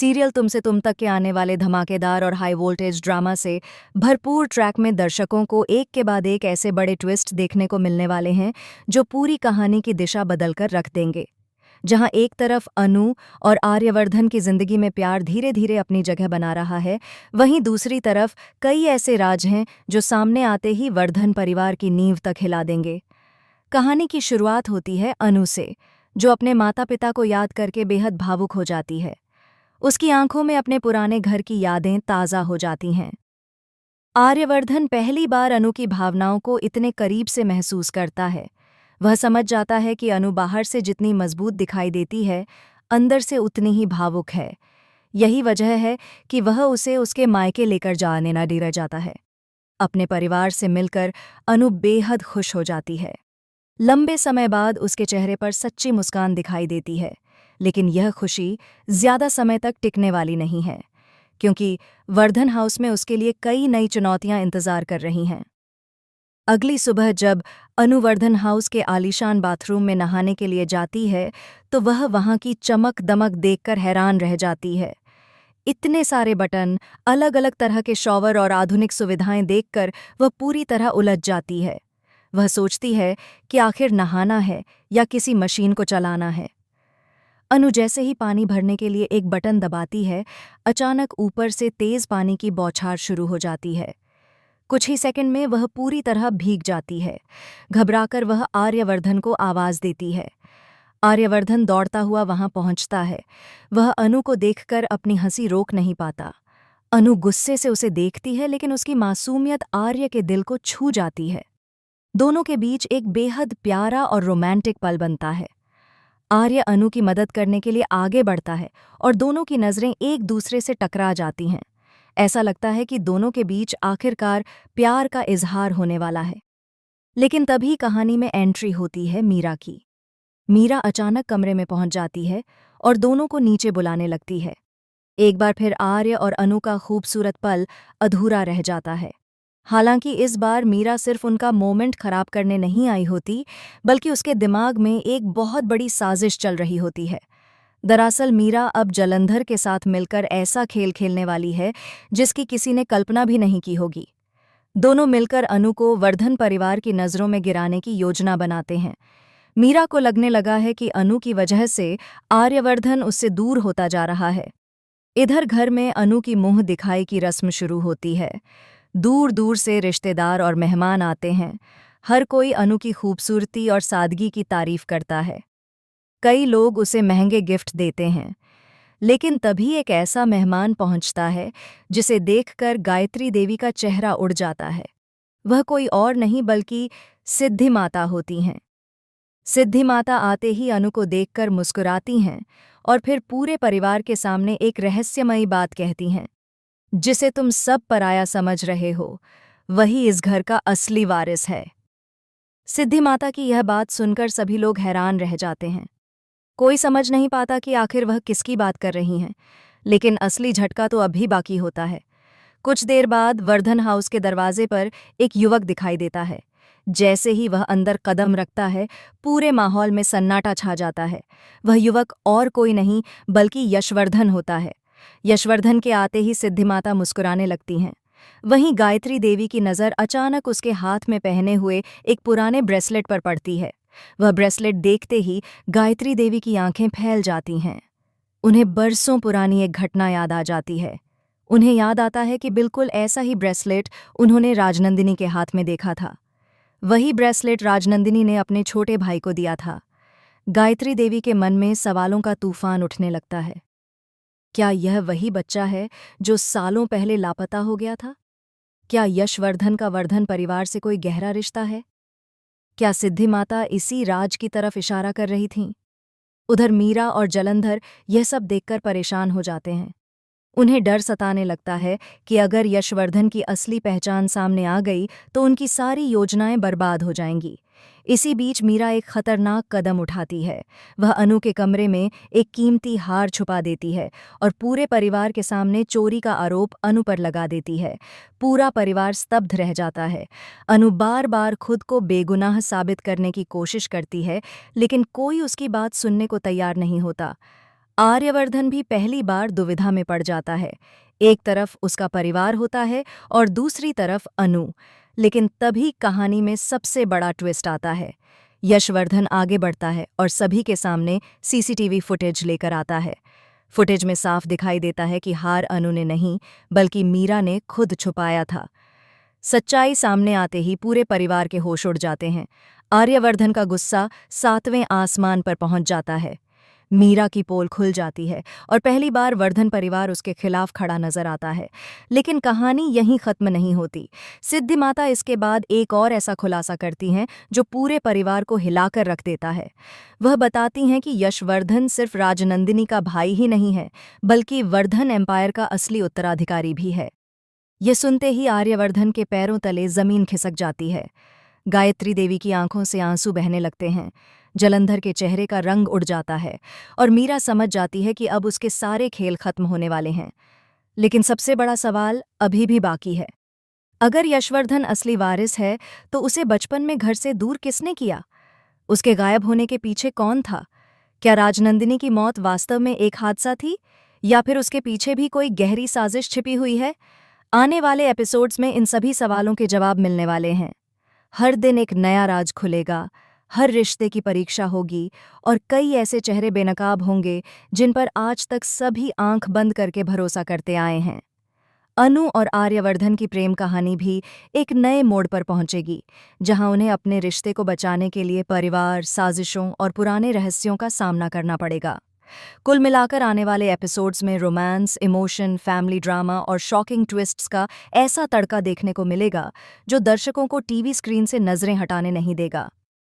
Serial तुमसे तुम तक के आने वाले धमाकेदार और हाई वोल्टेज ड्रामा से भरपूर ट्रैक में दर्शकों को एक के बाद एक ऐसे बड़े ट्विस्ट देखने को मिलने वाले हैं जो पूरी कहानी की दिशा बदलकर रख देंगे। जहां एक तरफ अनु और आर्यवर्धन की जिंदगी में प्यार धीरे धीरे अपनी जगह बना रहा है, वहीं दूसरी तरफ कई ऐसे राज हैं जो सामने आते ही वर्धन परिवार की नींव तक हिला देंगे। कहानी की शुरुआत होती है अनु से, जो अपने माता पिता को याद करके बेहद भावुक हो जाती है। उसकी आंखों में अपने पुराने घर की यादें ताज़ा हो जाती हैं। आर्यवर्धन पहली बार अनु की भावनाओं को इतने करीब से महसूस करता है। वह समझ जाता है कि अनु बाहर से जितनी मजबूत दिखाई देती है, अंदर से उतनी ही भावुक है। यही वजह है कि वह उसे उसके मायके लेकर जाने न डर जाता है। अपने परिवार से मिलकर अनु बेहद खुश हो जाती है। लंबे समय बाद उसके चेहरे पर सच्ची मुस्कान दिखाई देती है, लेकिन यह खुशी ज्यादा समय तक टिकने वाली नहीं है, क्योंकि वर्धन हाउस में उसके लिए कई नई चुनौतियां इंतजार कर रही हैं। अगली सुबह जब अनु वर्धन हाउस के आलीशान बाथरूम में नहाने के लिए जाती है, तो वह वहां की चमक दमक देखकर हैरान रह जाती है। इतने सारे बटन, अलग अलग तरह के शॉवर और आधुनिक सुविधाएं देखकर वह पूरी तरह उलझ जाती है। वह सोचती है कि आखिर नहाना है या किसी मशीन को चलाना है। अनु जैसे ही पानी भरने के लिए एक बटन दबाती है, अचानक ऊपर से तेज पानी की बौछार शुरू हो जाती है। कुछ ही सेकंड में वह पूरी तरह भीग जाती है। घबराकर वह आर्यवर्धन को आवाज देती है। आर्यवर्धन दौड़ता हुआ वहां पहुंचता है। वह अनु को देखकर अपनी हंसी रोक नहीं पाता। अनु गुस्से से उसे देखती है, लेकिन उसकी मासूमियत आर्य के दिल को छू जाती है। दोनों के बीच एक बेहद प्यारा और रोमांटिक पल बनता है। आर्य अनु की मदद करने के लिए आगे बढ़ता है और दोनों की नज़रें एक दूसरे से टकरा जाती हैं। ऐसा लगता है कि दोनों के बीच आखिरकार प्यार का इजहार होने वाला है। लेकिन तभी कहानी में एंट्री होती है मीरा की। मीरा अचानक कमरे में पहुंच जाती है और दोनों को नीचे बुलाने लगती है। एक बार फिर आर्य और अनु का खूबसूरत पल अधूरा रह जाता है। हालांकि इस बार मीरा सिर्फ उनका मोमेंट खराब करने नहीं आई होती, बल्कि उसके दिमाग में एक बहुत बड़ी साजिश चल रही होती है। दरअसल मीरा अब जलंधर के साथ मिलकर ऐसा खेल खेलने वाली है जिसकी किसी ने कल्पना भी नहीं की होगी। दोनों मिलकर अनु को वर्धन परिवार की नज़रों में गिराने की योजना बनाते हैं। मीरा को लगने लगा है कि अनु की वजह से आर्यवर्धन उससे दूर होता जा रहा है। इधर घर में अनु की मुंह दिखाई की रस्म शुरू होती है। दूर दूर से रिश्तेदार और मेहमान आते हैं। हर कोई अनु की खूबसूरती और सादगी की तारीफ करता है। कई लोग उसे महंगे गिफ्ट देते हैं। लेकिन तभी एक ऐसा मेहमान पहुंचता है जिसे देखकर गायत्री देवी का चेहरा उड़ जाता है। वह कोई और नहीं बल्कि सिद्धि माता होती हैं। सिद्धि माता आते ही अनु को देखकर मुस्कुराती हैं और फिर पूरे परिवार के सामने एक रहस्यमयी बात कहती हैं। जिसे तुम सब पराया समझ रहे हो, वही इस घर का असली वारिस है। सिद्धि माता की यह बात सुनकर सभी लोग हैरान रह जाते हैं। कोई समझ नहीं पाता कि आखिर वह किसकी बात कर रही हैं, लेकिन असली झटका तो अभी बाकी होता है। कुछ देर बाद वर्धन हाउस के दरवाजे पर एक युवक दिखाई देता है। जैसे ही वह अंदर कदम रखता है, पूरे माहौल में सन्नाटा छा जाता है। वह युवक और कोई नहीं बल्कि यशवर्धन होता है। यशवर्धन के आते ही सिद्धि माता मुस्कुराने लगती हैं। वहीं गायत्री देवी की नज़र अचानक उसके हाथ में पहने हुए एक पुराने ब्रेसलेट पर पड़ती है। वह ब्रेसलेट देखते ही गायत्री देवी की आंखें फैल जाती हैं। उन्हें बरसों पुरानी एक घटना याद आ जाती है। उन्हें याद आता है कि बिल्कुल ऐसा ही ब्रेसलेट उन्होंने राजनंदिनी के हाथ में देखा था। वही ब्रेसलेट राजनंदिनी ने अपने छोटे भाई को दिया था। गायत्री देवी के मन में सवालों का तूफान उठने लगता है। क्या यह वही बच्चा है जो सालों पहले लापता हो गया था? क्या यशवर्धन का वर्धन परिवार से कोई गहरा रिश्ता है? क्या सिद्धि माता इसी राज की तरफ इशारा कर रही थीं? उधर मीरा और जलंधर यह सब देखकर परेशान हो जाते हैं। उन्हें डर सताने लगता है कि अगर यशवर्धन की असली पहचान सामने आ गई तो उनकी सारी योजनाएं बर्बाद हो जाएंगी। इसी बीच मीरा एक खतरनाक कदम उठाती है। वह अनु के कमरे में एक कीमती हार छुपा देती है और पूरे परिवार के सामने चोरी का आरोप अनु पर लगा देती है। पूरा परिवार स्तब्ध रह जाता है। अनु बार बार खुद को बेगुनाह साबित करने की कोशिश करती है, लेकिन कोई उसकी बात सुनने को तैयार नहीं होता। आर्यवर्धन भी पहली बार दुविधा में पड़ जाता है। एक तरफ उसका परिवार होता है और दूसरी तरफ अनु। लेकिन तभी कहानी में सबसे बड़ा ट्विस्ट आता है। यशवर्धन आगे बढ़ता है और सभी के सामने सीसीटीवी फुटेज लेकर आता है। फुटेज में साफ दिखाई देता है कि हार अनु ने नहीं, बल्कि मीरा ने खुद छुपाया था। सच्चाई सामने आते ही पूरे परिवार के होश उड़ जाते हैं। आर्यवर्धन का गुस्सा 7वें आसमान पर पहुंच जाता है। मीरा की पोल खुल जाती है और पहली बार वर्धन परिवार उसके खिलाफ खड़ा नजर आता है। लेकिन कहानी यहीं खत्म नहीं होती। सिद्धि माता इसके बाद एक और ऐसा खुलासा करती हैं जो पूरे परिवार को हिलाकर रख देता है। वह बताती हैं कि यशवर्धन सिर्फ राजनंदिनी का भाई ही नहीं है, बल्कि वर्धन एम्पायर का असली उत्तराधिकारी भी है। ये सुनते ही आर्यवर्धन के पैरों तले जमीन खिसक जाती है। गायत्री देवी की आंखों से आंसू बहने लगते हैं। जलंधर के चेहरे का रंग उड़ जाता है और मीरा समझ जाती है कि अब उसके सारे खेल खत्म होने वाले हैं। लेकिन सबसे बड़ा सवाल अभी भी बाकी है। अगर यशवर्धन असली वारिस है तो उसे बचपन में घर से दूर किसने किया? उसके गायब होने के पीछे कौन था? क्या राजनंदिनी की मौत वास्तव में एक हादसा थी, या फिर उसके पीछे भी कोई गहरी साजिश छिपी हुई है? आने वाले एपिसोड्स में इन सभी सवालों के जवाब मिलने वाले हैं। हर दिन एक नया राज खुलेगा, हर रिश्ते की परीक्षा होगी और कई ऐसे चेहरे बेनकाब होंगे जिन पर आज तक सभी आंख बंद करके भरोसा करते आए हैं। अनु और आर्यवर्धन की प्रेम कहानी भी एक नए मोड़ पर पहुंचेगी, जहां उन्हें अपने रिश्ते को बचाने के लिए परिवार, साजिशों और पुराने रहस्यों का सामना करना पड़ेगा। कुल मिलाकर आने वाले एपिसोड्स में रोमांस, इमोशन, फैमिली ड्रामा और शॉकिंग ट्विस्ट्स का ऐसा तड़का देखने को मिलेगा जो दर्शकों को टीवी स्क्रीन से नजरें हटाने नहीं देगा।